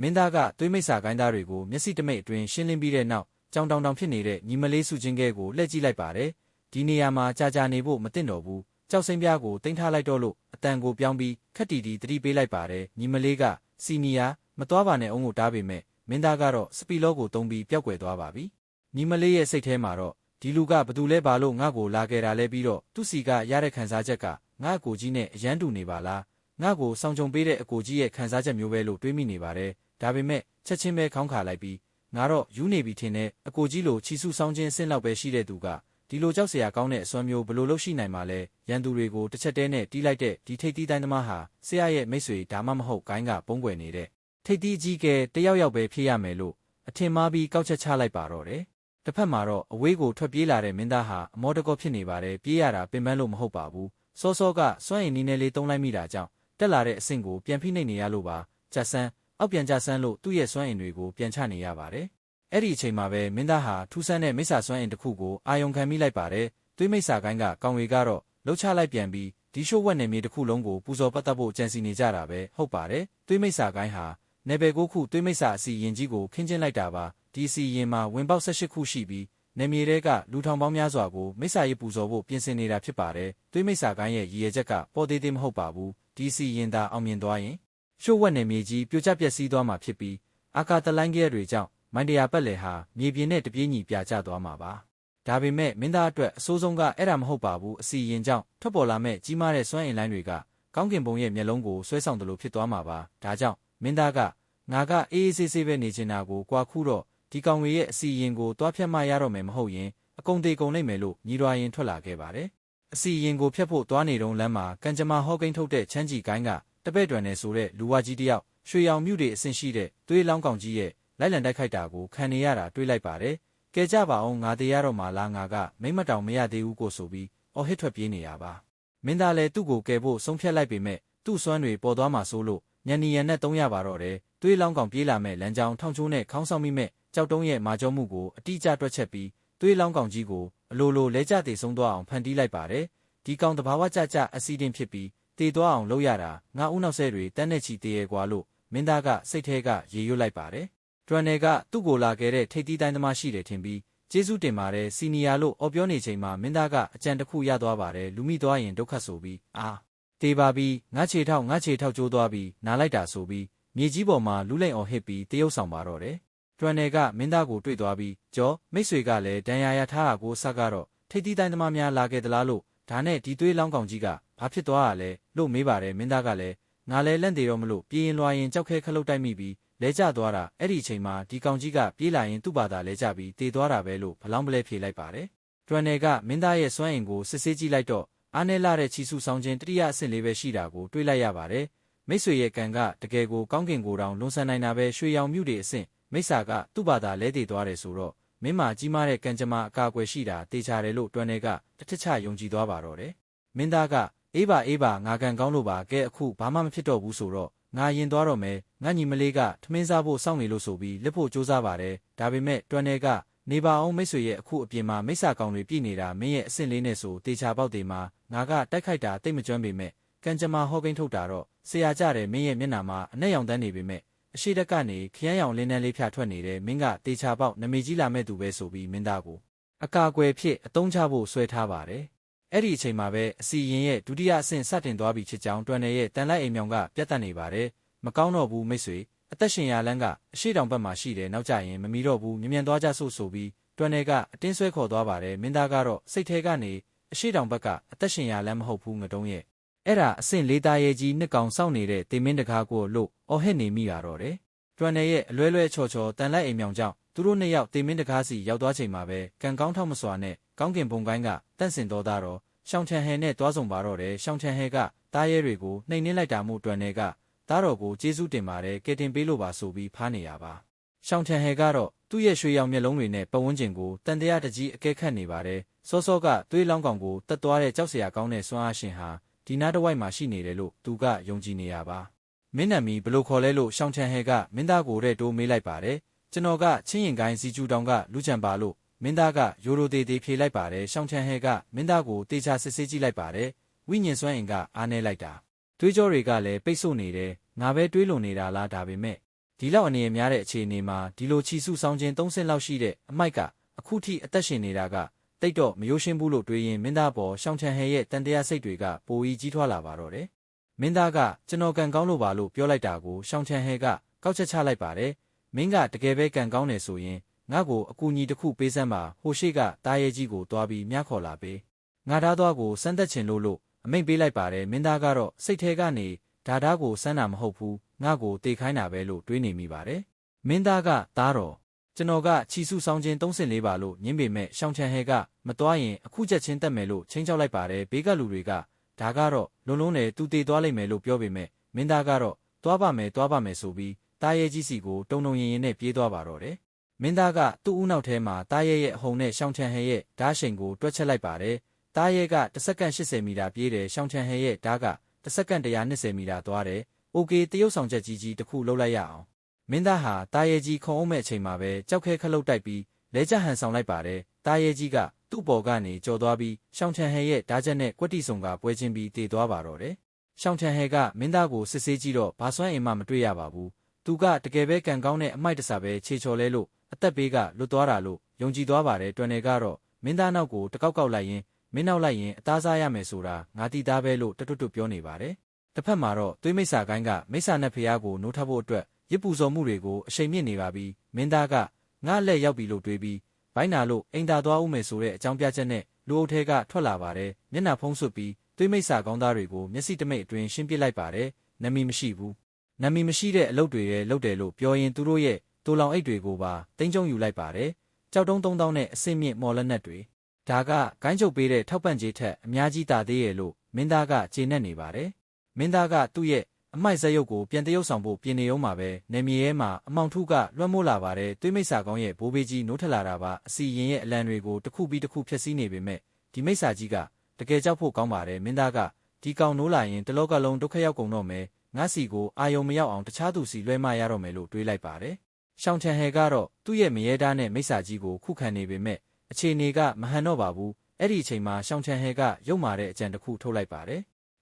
မင်းသားကသွေးမိတ်ဆာကိုင်းသားတွေကိုမျက်စိတမိတ်အတွင်းရှင်းလင်းပြီးတဲ့နောက်ကြောင်တောင်တောင်ဖြစ်နေတဲ့ညီမလေးစုချင်းကဲကိုလှည့်ကြည့်လိုက်ပါတယ်ဒီနေရာမှာကြာနေဖို့မသင့်တော်ဘူးကြောက်စိမ့်ပြားကိုတင်ထားလိုက်တော့လို့အတန်ကိုပြောင်းပြီးခက်တီတီတတိပေးလိုက်ပါတယ်ညီမလေးကစီနီယာမသွားပါနဲ့အုံးကိုတားပေမဲ့မင်းသားကတော့စပီလောကိုတုံးပြီးပျောက်ကွယ်သွားပါပြီညီမလေးရဲ့စိတ်ထဲမှာတော့ဒီလူကဘသူလဲဘာလို့ငါ့ကိုလာခဲ့တာလဲပြီးတော့သူ့စီကရတဲ့ခံစားချက်ကငါ့အကိုကြီးနဲ့အရန်တူနေပါလားငါ့ကိုဆောင်ကြုံပေးတဲ့အကိုကြီးရဲ့ခံစားချက်မျိုးပဲလို့တွေးမိနေပါတယ်ဒါပေမဲ့ချက်ချင်းပဲခေါင်းခါလိုက်ပြီးငါတော့ယူနေပြီထင်တဲ့အကိုကြီးလိုချီစုဆောင်းခြင်းအဆင့်လောက်ပဲရှိတဲ့သူကဒီလိုကြောက်စရာကောင်းတဲ့အစွမ်းမျိုးဘလို့လို့ရှိနိုင်မှာလဲရန်သူတွေကိုတစ်ချက်တည်းနဲ့တီးလိုက်တဲ့ဒီထိပ်တီးတိုင်းသမားဟာဆရာရဲ့မိတ်ဆွေဒါမှမဟုတ်ဂိုင်းကပုံးကွယ်နေတဲ့ထိပ်တီးအကြီးကဲတယောက်ယောက်ပဲဖြစ်ရမယ်လို့အထင်မှားပြီးကောက်ချက်ချလိုက်ပါတော့တယ်တစ်ဖက်မှာတော့အဝေးကိုထွက်ပြေးလာတဲ့မင်းသားဟာအမောတကောဖြစ်နေပါတယ်ပြေးရတာပင်ပန်းလို့မဟုတ်ပါဘူးစောစောကစွန့်ရင်နီးနေလေးတုံးလိုက်မိတာကြောင့်တက်လာတဲ့အဆင့်ကိုပြန်ဖိနှိပ်နေရလို့ပါကြဆန်းအောက်ပြန်ကြဆန်းလို့သူ့ရဲ့စွမ်းအင်တွေကိုပြန်ချနေရပါတယ်အဲ့ဒီအချိန်မှာပဲမင်းသားဟာထူးဆန်းတဲ့မိစ္ဆာစွမ်းအင်တစ်ခုကိုအာယုံခံမိလိုက်ပါတယ်သွေးမိစ္ဆာကိုင်းကကောင်ဝေကတော့လှုပ်ချလိုက်ပြန်ပြီးဒီရှိုးဝက်နယ်မြေတစ်ခုလုံးကိုပူဇော်ပတ်သက်ဖို့ကြံစီနေကြတာပဲဟုတ်ပါတယ်သွေးမိစ္ဆာကိုင်းဟာနယ်ပယ်9ခုသွေးမိစ္ဆာအစီရင်ကြီးကိုခင်းကျင်းလိုက်တာပါဒီအစီရင်မှာဝင်ပေါက်18ခုရှိပြီးနယ်မြေတွေကလူထောင်ပေါင်းများစွာကိုမိစ္ဆာရေးပူဇော်ဖို့ပြင်ဆင်နေတာဖြစ်ပါတယ်သွေးမိစ္ဆာကိုင်းရဲ့ရည်ရွယ်ချက်ကပေါ်သေးသေးမဟုတ်ပါဘူးဒီအစီရင်သာအောင်မြင်သွားရင်ရှိုးဝက်နယ်မြေကြီးပြိုကျပျက်စီးသွားမှာဖြစ်ပြီးအာကာတလိုင်းကဲတွေကြောင့်မိုင်းတရာပတ်လည်ဟာမြေပြင်နဲ့တပြေးညီပြကျသွားမှာပါဒါပေမဲ့မင်းသားအတွက်အဆိုးဆုံးကအဲ့ဒါမဟုတ်ပါဘူးအစီရင်ကြောင့်ထွက်ပေါ်လာမဲ့ကြီးမားတဲ့စွမ်းအင်လိုင်းတွေကကောင်းကင်ဘုံရဲ့မျက်လုံးကိုဆွဲဆောင်တယ်လို့ဖြစ်သွားမှာပါဒါကြောင့်မင်းသားကငါကအေးအေးဆေးဆေးပဲနေချင်တာကိုကွာခုတော့ဒီကောင်ဝေရဲ့အစီရင်ကိုတွားဖြတ်မှရတော့မယ်မဟုတ်ရင်အကုန်သေးကုန်နိုင်မယ်လို့ညီတော်ရင်ထွက်လာခဲ့ပါတယ်အစီရင်ကိုဖျက်ဖို့တွားနေတုန်းလမ်းမှာကန်ကြမာဟောကိန်းထုတ်တဲ့ချမ်းကြီးကိုင်းကတပည့်တွင်နေဆိုတဲ့လူဝါကြီးတယောက်ရွှေရောင်မြုတွေအဆင့်ရှိတဲ့သွေးလောင်းကောင်ကြီးရဲ့လိုက်လံတိုက်ခိုက်တာကိုခံနေရတာတွေးလိုက်ပါတယ်ကဲကြပါအောင်ငါတေးရတော့မှလားငါကမိမ့်မတောင်မရသေးဘူးကိုဆိုပြီးအော်ဟစ်ထွက်ပြေးနေရပါမင်းသားလည်းသူ့ကိုကယ်ဖို့ဆုံးဖြတ်လိုက်ပေမဲ့သူ့စွမ်းတွေပေါ်သွားမှဆိုလို့ညံနီရံနဲ့သုံးရပါတော့တယ်သွေးလောင်းကောင်ပြေးလာမဲ့လမ်းကြောင်းထောင်ချိုးနဲ့ခေါင်းဆောင်မိမဲ့ကြောက်တုံးရဲ့မာကြောမှုကိုအတိအကျတွက်ချက်ပြီးသွေးလောင်းကောင်ကြီးကိုအလိုလိုလဲကျသေးဆုံးသွားအောင်ဖန်တီးလိုက်ပါတယ်ဒီကောင်တဘာဝကြအက်ဆီဒင့်ဖြစ်ပြီးတေသွားအောင်လုပ်ရတာငါဦးနောက်ဆဲတွေတန်းနဲ့ချီတေရဲကွာလို့မင်းသားကစိတ်ထဲကရေရွတ်လိုက်ပါတယ်ဒရန်နယ်ကသူ့ကိုလာခဲ့တဲ့ထိပ်တီးတိုင်းသမားရှိတယ်ထင်ပြီးကျေးဇူးတင်ပါတယ်စီနီယာလို့အော်ပြောနေချိန်မှာမင်းသားကအကြံတစ်ခုရသွားပါတယ်လူမိသွားရင်ဒုက္ခဆိုပြီးတေးပါပြီးငါခြေထောက်ကျိုးသွားပြီးနားလိုက်တာဆိုပြီးမြေကြီးပေါ်မှာလူလိမ့်အောင်ဟစ်ပြီးတရုပ်ဆောင်ပါတော့တယ်ဒရန်နယ်ကမင်းသားကိုတွေ့သွားပြီးကျော်မိတ်ဆွေကလည်းဒဏ်ရာရထားတာကိုဆက်ကတော့ထိပ်တီးတိုင်းသမားများလာခဲ့သလားလို့ဒါနဲ့ဒီသွေးလောင်းကောင်ကြီးကဘာဖြစ်သွားတာလဲလို့မေးပါတယ်မင်းသားကလည်းငါလဲလန့်သေးတော့မလို့ပြေးရင်လွှာရင်ကြောက်ခဲခလုတ်တိုက်မိပြီးလဲကျသွားတာအဲ့ဒီအချိန်မှာဒီကောင်ကြီးကပြေးလာရင်သူ့ဘာသာလဲကျပြီးတေသွားတာပဲလို့ဘလောင်းပလဲဖြေလိုက်ပါတယ်ဒရန်နယ်ကမင်းသားရဲ့စွမ်းအင်ကိုစစ်ဆေးကြည့်လိုက်တော့အားနည်းလာတဲ့ချီစုဆောင်ခြင်းတတိယအဆင့်လေးပဲရှိတာကိုတွေးလိုက်ရပါတယ်မိတ်ဆွေရဲ့ကံကတကယ်ကိုကောင်းကင်ကိုတောင်လွန်ဆန်နိုင်တာပဲရွှေရောင်မြုတွေအဆင့်မိစ္ဆာကသူ့ဘာသာလဲတေသွားတယ်ဆိုတော့မင်းမာကြီးမားတဲ့ကံကြမ္မာအကာအကွယ်ရှိတာတေချာတယ်လို့ဒရန်နယ်ကတထစ်ချယုံကြည်သွားပါတော့တယ်မင်းသားကအေးပါငါကံကောင်းလို့ပါကဲအခုဘာမှမဖြစ်တော့ဘူးဆိုတော့ငါရင်သွားတော့မယ်ငါညီမလေးကထမင်းစားဖို့စောင့်နေလို့ဆိုပြီးလက်ဖို့စူးစမ်းပါတယ်ဒါပေမဲ့ဒရန်နယ်ကနေပါအောင်မိတ်ဆွေရဲ့အခုအပြင်မှာမိစ္ဆာကောင်တွေပြည်နေတာမင်းရဲ့အဆင့်လေးနဲ့ဆိုတေချာပေါက်တွေမှာငါကတိုက်ခိုက်တာတိတ်မကျွမ်းပေမဲ့ကံကြမ္မာဟောကိန်းထုတ်တာတော့ဆရာကြတယ်မင်းရဲ့မျက်နှာမှာအနက်ရောင်တန်းနေပေမဲ့အရှိတက်ကနေခရမ်းရောင်လင်းနှန်းလေးဖြာထွက်နေတယ်မင်းကတေချာပေါက်နမေကြီးလာမဲ့သူပဲဆိုပြီးမင်းသားကိုအကာအကွယ်ဖြစ်အတုံးချဖို့ဆွဲထားပါတယ်အဲ့ဒီအချိန်မှာပဲအစီရင်ရဲ့ဒုတိယအဆင့်စတင်သွားပြီဖြစ်ကြောင်းတွန်နယ်ရဲ့တန်လိုက်အိမ်မြောင်ကပြတ်တက်နေပါတယ်မကောင်းတော့ဘူးမိတ်ဆွေအသက်ရှင်ရလန်းကအရှိတောင်ဘက်မှာရှိတယ်နောက်ကြရင်မမီတော့ဘူးမြန်သွားကြဆိုပြီးတွန်နယ်ကအတင်းဆွဲခေါ်သွားပါတယ်မင်းသားကတော့စိတ်ထဲကနေအရှိတောင်ဘက်ကအသက်ရှင်ရလန်းမဟုတ်ဘူးငတုံးရဲ့အဲ့ဒါအဆင့်လေးသားရဲ့ကြီးနှစ်ကောင်စောင့်နေတဲ့တေမင်းတကားကိုလို့အော်ဟစ်နေမိတာတော့တယ်တွန်နယ်ရဲ့အလွဲလွဲချော်တန်လိုက်အိမ်မြောင်ကြောင့်သူတို့နှစ်ယောက်တေမင်းတကားစီရောက်သွားချိန်မှာပဲကံကောင်းထောက်မစွာနဲ့ကောင်းကင်ဘုံကိုင်းကတန့်စင်တော်သားတော့ရှောင်းချန်ဟဲနဲ့တွားဆုံပါတော့တယ်ရှောင်းချန်ဟဲကတားရဲတွေကိုနှိမ်နှင်းလိုက်တာမို့တွန်နယ်ကသားတော်ကိုကျေးဇူးတင်ပါတယ်ကဲတင်ပေးလို့ပါဆိုပြီးဖားနေရပါရှောင်းချန်ဟဲကတော့သူ့ရဲ့ရွှေရောင်မျက်လုံးတွေနဲ့ပတ်ဝန်းကျင်ကိုတန်တရားတကြီးအကဲခတ်နေပါတယ်စောစောကသွေးလောင်းကောင်ကိုတက်သွားတဲ့ကြောက်စရာကောင်းတဲ့စွမ်းအားရှင်ဟာဒီနားတစ်ဝိုက်မှာရှိနေတယ်လို့သူကယုံကြည်နေရပါမင်းနံမီဘလို့ခေါ်လဲလို့ရှောင်းချန်ဟဲကမင်းသားကိုတဲ့တိုးမေးလိုက်ပါတယ်ကျွန်တော်ကချင်းရင်ကိုင်းစီကျူတောင်ကလူချံပါလို့မင်းသားကရိုရိုသေးသေးဖြေလိုက်ပါတယ်ရှောင်းချန်ဟဲကမင်းသားကိုတေချာစစ်ဆေးကြည့်လိုက်ပါတယ်ဝိညာဉ်စွမ်းအင်ကအားနည်းလိုက်တာတွေးကြောတွေကလည်းပိတ်ဆို့နေတယ်ငါပဲတွေးလွန်နေတာလားဒါပေမဲ့ ဒီလောက်အနေအများတဲ့အခြေအနေမှာဒီလိုချီစုဆောင်ခြင်း3ဆင့်လောက်ရှိတဲ့အမိုက်ကအခုထိအသက်ရှင်နေတာကတိတ်တော့မရိုးရှင်းဘူးလို့တွေးရင်မင်းသားပေါ်ရှောင်းချန်ဟဲရဲ့တန်တရားစိတ်တွေကပိုပြီးကြီးထွားလာပါတော့တယ်မင်းသားကကျွန်တော်ကံကောင်းလို့ပါလို့ပြောလိုက်တာကိုရှောင်းချန်ဟဲကကောက်ချက်ချလိုက်ပါတယ်မင်းကတကယ်ပဲကံကောင်းတယ်ဆိုရင်ငါ့ကိုအကူအညီတစ်ခုပေးစမ်းပါဟိုရှိကတားရဲကြီးကိုတွားပြီးမြခေါ်လာပေးငါသားသွားကိုစမ်းသက်ချင်လို့အမိန့်ပေးလိုက်ပါတယ်မင်းသားကတော့စိတ်ထဲကနေဒါသားကိုစမ်းတာမဟုတ်ဘူးငါ့ကိုတေခိုင်းတာပဲလို့တွေးနေမိပါတယ်မင်းသားကသားတော်ကျွန်တော်ကချီစုဆောင်ခြင်း34ပါလို့ညင်းပေမဲ့ရှောင်းချန်ဟဲကမသွားရင်အခုချက်ချင်းတက်မယ်လို့ချင်းချောက်လိုက်ပါတယ်ဘေးကလူတွေကဒါကတော့လုံးနဲ့သူတေသွားလိမ့်မယ်လို့ပြောပေမဲ့မင်းသားကတော့သွားပါမယ်ဆိုပြီးတားရဲကြီးစီကိုတုံရင်နဲ့ပြေးသွားပါတော့တယ်မင်းသားကသူ့ဦးနောက်ထဲမှာတားရဲရဲ့အဟုန်နဲ့ရှောင်းချန်ဟဲရဲ့ဓာတ်ရှိန်ကိုတွက်ချက်လိုက်ပါတယ်တားရဲကတစ်စက္ကန့်80မီတာပြေးတယ်ရှောင်းချန်ဟဲရဲ့ဓာတ်ကတစ်စက္ကန့်120မီတာသွားတယ်โอเคတရုတ်ဆောင်ချက်ကြီးတစ်ခုလှုပ်လိုက်ရအောင်မင်းသားဟာတားရဲကြီးခုံအောင်မဲ့အချိန်မှာပဲကြောက်ခဲခလုတ်တိုက်ပြီးလဲကျဟန်ဆောင်လိုက်ပါတယ်တားရဲကြီးကသူ့ပေါ်ကနေကြော်သွားပြီးရှောင်းချန်ဟဲရဲ့ဓာတ်ချက်နဲ့ကွက်တီဆုံကပွဲချင်းပြီးတည်သွားပါတော့တယ်ရှောင်းချန်ဟဲကမင်းသားကိုစစ်ဆေးကြည့်တော့ဘာစွမ်းအင်မှမတွေ့ရပါဘူးသူကတကယ်ပဲကံကောင်းတဲ့အမိုက်တစားပဲခြေချော်လဲလို့အသက်ဘေးကလွတ်သွားတာလို့ယုံကြည်သွားပါတယ်တွင်နယ်ကတော့မင်းသားနောက်ကိုတကောက်လိုက်ရင်မင်းနောက်လိုက်ရင်အသားစားရမယ်ဆိုတာငါတီသားပဲလို့တွတ်ပြောနေပါတယ်တစ်ဖက်မှာတော့သွေးမိစ္ဆာကိုင်းကမိစ္ဆာနဲ့ဖျားကိုနိုးထပ်ဖို့အတွက်ရစ်ပူဇော်မှုတွေကိုအရှိန်မြင့်နေပါပြီမင်းသားကငါ့လက်ရောက်ပြီလို့တွေးပြီးဘိုင်းနာလို့အိမ်သာသွားဦးမယ်ဆိုတဲ့အကြောင်းပြချက်နဲ့လူအုပ်ထဲကထွက်လာပါတယ်မျက်နှာဖုံးဆွပြီးသွေးမိစ္ဆာကောင်းသားတွေကိုမျက်စိတမိတ်အတွင်းရှင်းပစ်လိုက်ပါတယ်နမီမရှိဘူးနမီမရှိတဲ့အလုပ်တွေရဲ့လုပ်တယ်လို့ပြောရင်သူတို့ရဲ့တိုလောင်အိတ်တွေကိုပါတင်းကျုံယူလိုက်ပါတယ်ကြောက်တုံး3000နဲ့အစင်မြင့်မော်လက်နက်တွေဒါကဂိုင်းချုပ်ပေးတဲ့ထောက်ပံ့ကြေးထက်အများကြီးတာသေးရဲ့လို့မင်းသားကကျေနပ်နေပါတယ်မင်းသားကသူ့ရဲ့အမိုက်ဇက်ရုပ်ကိုပြန်တရုပ်ဆောင်ဖို့ပြင်နေအောင်မှာပဲနေမြေရဲမှာအမောင်ထုကလွှမ်းမိုးလာပါတယ်သွေးမိစ္ဆာကောင်းရဲ့ဘိုးဘေးကြီးနိုးထလာတာပါအစီရင်ရဲ့အလံတွေကိုတစ်ခုပြီးတစ်ခုဖျက်ဆီးနေပေမဲ့ဒီမိစ္ဆာကြီးကတကယ်ကြောက်ဖို့ကောင်းပါတယ်မင်းသားကဒီကောင်နိုးလာရင်တလောကလုံးဒုက္ခရောက်ကုန်တော့မယ်ငါစီကိုအာယုံမရောက်အောင်တခြားသူစီလွှဲမရတော့မယ်လို့တွေးလိုက်ပါတယ်ရှောင်းချန်ဟဲကတော့သူ့ရဲ့မရဲသားနဲ့မိစ္ဆာကြီးကိုခုခံနေပေမဲ့အခြေအနေကမဟန်တော့ပါဘူးအဲ့ဒီအချိန်မှာရှောင်းချန်ဟဲကရုပ်မာတဲ့အကြံတစ်ခုထုတ်လိုက်ပါတယ်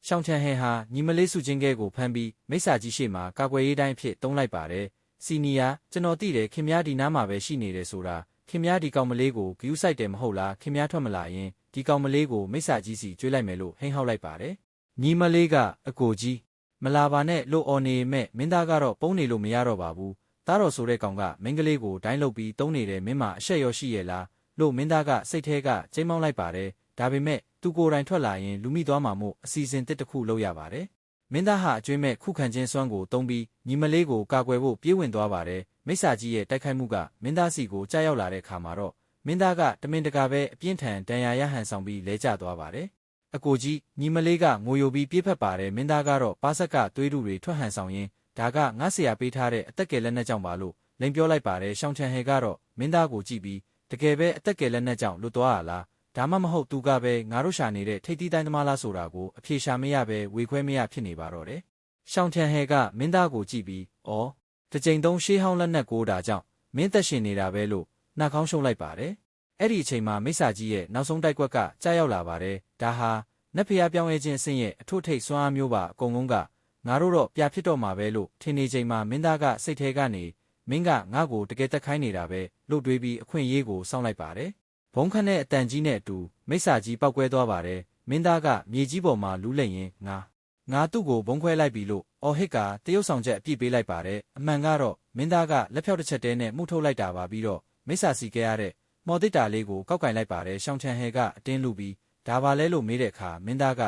ရှောင်းချန်ဟဲဟာညီမလေးစုချင်းကဲကိုဖမ်းပြီးမိစ္ဆာကြီးရှေ့မှာကာကွယ်ရေးတိုင်းအဖြစ်သုံးလိုက်ပါတယ်စီနီယာကျွန်တော်သိတယ်ခင်ဗျားဒီနားမှာပဲရှိနေတယ်ဆိုတာခင်ဗျားဒီကောင်မလေးကိုဂယူးဆိုင်တယ်မဟုတ်လားခင်ဗျားထွက်မလာရင်ဒီကောင်မလေးကိုမိစ္ဆာကြီးစီကျွေးလိုက်မယ်လို့ဟိန်းဟောက်လိုက်ပါတယ်ညီမလေးကအကိုကြီးမလာပါနဲ့လို့အော်နေမဲ့မင်းသားကတော့ပုံနေလို့မရတော့ပါဘူးသားတော်ဆိုတဲ့ကောင်ကမင်းကလေးကိုဒိုင်းလုတ်ပြီးတုံးနေတယ်မင်းမအရှက်ရောရှိရဲ့လားလို့မင်းသားကစိတ်ထဲကကျိမ်းမောင်းလိုက်ပါတယ်ဒါပေမဲ့သူကိုယ်တိုင်ထွက်လာရင်လူမိသွားမှာမို့အစီအစဉ်တစ်ခုလုပ်ရပါတယ်မင်းသားဟာအကျွေးမဲ့ခုခံခြင်းစွမ်းကိုတုံးပြီးညီမလေးကိုကာကွယ်ဖို့ပြေးဝင်သွားပါတယ်မိစ္ဆာကြီးရဲ့တိုက်ခိုက်မှုကမင်းသားစီကိုကြားရောက်လာတဲ့ခါမှာတော့မင်းသားကတမင်တကာပဲအပြင်းထန်ဒဏ်ရာရဟန်ဆောင်ပြီးလဲကျသွားပါတယ်အကိုကြီးညီမလေးကငိုယိုပြီးပြေးဖက်ပါတယ်မင်းသားကတော့ပါဆက်ကသွေးတူတွေထွက်ဟန်ဆောင်ရင်းဒါကငါဆရာပေးထားတဲ့အသက်ကယ်လက်နက်ကြောင့်ပါလို့လိန်ပြောလိုက်ပါတယ်ရှောင်းချန်ဟဲကတော့မင်းသားကိုကြည့်ပြီးတကယ်ပဲအသက်ကယ်လက်နက်ကြောင့်လွတ်သွားရလားဒါမှမဟုတ်သူကပဲငါတို့ရှာနေတဲ့ထိပ်သီးတိုင်းသမားလားဆိုတာကိုအဖြေရှာမရပဲဝေခွဲမရဖြစ်နေပါတော့တယ်ရှောင်းချန်ဟဲကမင်းသားကိုကြည့်ပြီးအော်တစ်ကြိမ်သုံးရှေးဟောင်းလက်နက်ကိုတာကြောင့်မင်းသက်ရှင်နေတာပဲလို့နှာခေါင်းရှုံလိုက်ပါတယ်အဲ့ဒီအချိန်မှာမိစ္ဆာကြီးရဲ့နောက်ဆုံးတိုက်ကွက်ကကြားရောက်လာပါတယ်ဒါဟာနတ်ဖျားပြောင်းလဲခြင်းအဆင့်ရဲ့အထွတ်ထိပ်စွမ်းအားမျိုးပါအကုန်လုံးကငါတို့တော့ပြဖြစ်တော့မှာပဲလို့ထင်နေချိန်မှာမင်းသားကစိတ်ထဲကနေမင်းကငါ့ကိုတကယ်တက်ခိုင်းနေတာပဲလို့တွေးပြီးအခွင့်အရေးကိုစောင့်လိုက်ပါတယ်ဘုံခန့်တဲ့အတန်ကြီးနဲ့အတူမိစ္ဆာကြီးပောက်ကွဲသွားပါတယ်မင်းသားကမြေကြီးပေါ်မှာလူးလိုက်ရင်ငါသူ့ကိုဘုံခွဲလိုက်ပြီလို့အော်ဟစ်ကတရုတ်ဆောင်ချက်အပြစ်ပေးလိုက်ပါတယ်အမှန်ကတော့မင်းသားကလက်ဖြောက်တစ်ချက်တည်းနဲ့မှုထုတ်လိုက်တာပါပြီးတော့မိစ္ဆာစီကဲရတဲ့မော်တစ်တာလေးကိုကောက်ကင်လိုက်ပါတယ်ရှောင်းချန်ဟဲကအတင်းလူပြီးဒါပါလဲလို့မေးတဲ့အခါမင်းသားက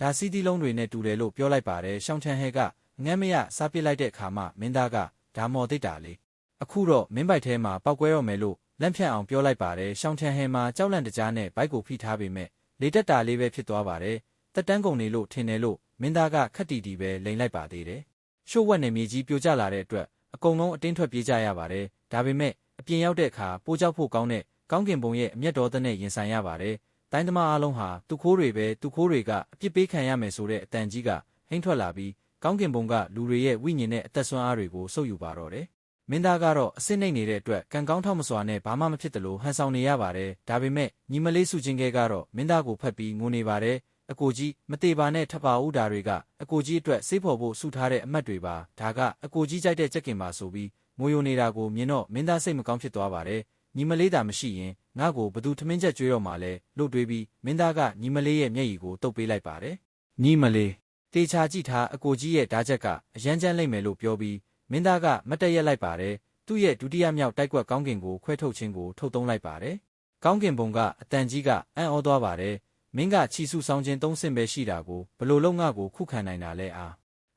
ဒါစီးတီးလုံးတွေနဲ့တူတယ်လို့ပြောလိုက်ပါတယ်ရှောင်းချန်ဟဲကငမ်းမရစားပစ်လိုက်တဲ့အခါမှမင်းသားကဒါမော်တစ်တာလေးအခုတော့မင်းပိုက်ထဲမှာပောက်ကွဲတော့မယ်လို့လက်ဖြန့်အောင်ပြောလိုက်ပါတယ်ရှောင်းချန်ဟဲမှာကြောက်လန့်တကြားနဲ့ဘိုက်ကိုဖိထားပေမဲ့လေတက်တာလေးပဲဖြစ်သွားပါတယ်တက်တန်းကုန်နေလို့ထင်တယ်လို့မင်းသားကခက်တီတီပဲလိန်လိုက်ပါသေးတယ်ရှို့ဝက်နယ်မြေကြီးပြိုကျလာတဲ့အတွက်အကုန်လုံးအတင်းထွက်ပြေးကြရပါတယ်ဒါပေမဲ့အပြင်ရောက်တဲ့အခါပိုးကြောက်ဖို့ကောင်းတဲ့ကောင်းကင်ဘုံရဲ့အမျက်တော်တဲ့ရင်ဆိုင်ရပါတယ်တိုင်းသမားအားလုံးဟာသူခိုးတွေပဲသူခိုးတွေကအပြစ်ပေးခံရမယ်ဆိုတဲ့အတန်ကြီးကဟိမ့်ထွက်လာပြီးကောင်းကင်ဘုံကလူတွေရဲ့ဝိညာဉ်နဲ့အသက်ဆွမ်းအားတွေကိုစုပ်ယူပါတော့တယ်မင်းသားကတော့အစစ်နှိမ့်နေတဲ့အတွက်ကံကောင်းထောက်မစွာနဲ့ဘာမှမဖြစ်တယ်လို့ဟန်ဆောင်နေရပါတယ်ဒါပေမဲ့ညီမလေးစုချင်းကဲကတော့မင်းသားကိုဖက်ပြီးငိုနေပါတယ်အကိုကြီးမသေးပါနဲ့ထပ်ပါဦးဓာတွေကအကိုကြီးအတွက်စေးဖို့ဖို့ဆူထားတဲ့အမတ်တွေပါဒါကအကိုကြီးကြိုက်တဲ့ကြက်ကင်ပါဆိုပြီး ငိုယိုနေတာကိုမြင်တော့မင်းသားစိတ်မကောင်းဖြစ်သွားပါတယ်ညီမလေးသာမရှိရင်ငါ့ကိုဘသူထမင်းချက်ကျွေးတော့မှလဲလို့တွေးပြီးမင်းသားကညီမလေးရဲ့မျက်ရည်ကိုတုပ်ပေးလိုက်ပါတယ်ညီမလေးတေချာကြည့်ထားအကိုကြီးရဲ့ဓာတ်ချက်ကအရန်ကျန်းလိမ့်မယ်လို့ပြောပြီးမင်းသားကမတ်တက်ရက်လိုက်ပါတယ်သူ့ရဲ့ဒုတိယမြောက်တိုက်ကွက်ကောင်းကင်ကိုခွဲထုတ်ခြင်းကိုထုတ်သုံးလိုက်ပါတယ်ကောင်းကင်ဘုံကအတန်ကြီးကအံ့ဩသွားပါတယ်မင်းကချီစုဆောင်ခြင်း3ဆင့်ပဲရှိတာကိုဘလို့လုံးငါကိုခုခံနိုင်တာလဲအား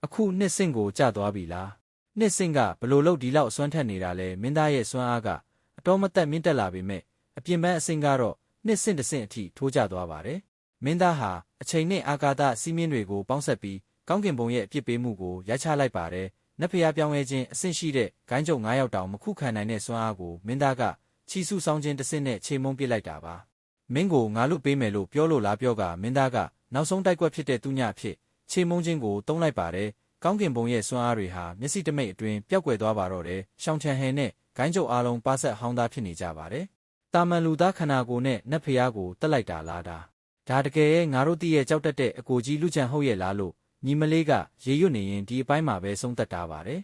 အခုနှစ်ဆင့်ကိုကျသွားပြီလားနှစ်ဆင့်ကဘလို့လုံးဒီလောက်အစွမ်းထက်နေတာလဲမင်းသားရဲ့စွမ်းအားကအတော်မသက်မြင့်တက်လာပေမဲ့အပြင်ပန်းအဆင့်ကတော့နှစ်ဆင့်တစ်ဆင့်အထိထိုးကျသွားပါတယ်မင်းသားဟာအချိန်နဲ့အာကာသစီးမင်းတွေကိုပေါင်းဆက်ပြီးကောင်းကင်ဘုံရဲ့အပြစ်ပေးမှုကိုရိုက်ချလိုက်ပါတယ်နတ်ဖျားပြောင်းလဲခြင်းအဆင့်ရှိတဲ့ဂိုင်းကျုံ9ယောက်တောင်မခုခံနိုင်တဲ့စွမ်းအားကိုမင်းသားကချီစုဆောင်ခြင်းတစ်ဆင့်နဲ့ခြေမုံပစ်လိုက်တာပါမင်းကိုငါလွတ်ပေးမယ်လို့ပြောလို့လားပြောကမင်းသားကနောက်ဆုံးတိုက်ကွက်ဖြစ်တဲ့သူညအဖြစ်ခြေမုံခြင်းကိုတုံးလိုက်ပါတယ်ကောင်းကင်ဘုံရဲ့စွမ်းအားတွေဟာမျက်စိတမိတ်အတွင်းပျောက်ကွယ်သွားပါတော့တယ်ရှောင်းချန်ဟန်နဲ့ဂိုင်းကျုံအားလုံးပါဆက်ဟောင်းသားဖြစ်နေကြပါတယ်တာမန်လူသားခန္ဓာကိုယ်နဲ့နတ်ဖျားကိုတက်လိုက်တာလားဒါတကယ်ရဲ့ငါတို့တည်းရဲ့ကြောက်တတ်တဲ့အကိုကြီးလူချန်ဟုတ်ရဲ့လားလို့ညီမလေးကရေရွတ်နေရင်ဒီအပိုင်းမှာပဲဆုံးသက်တာပါတယ်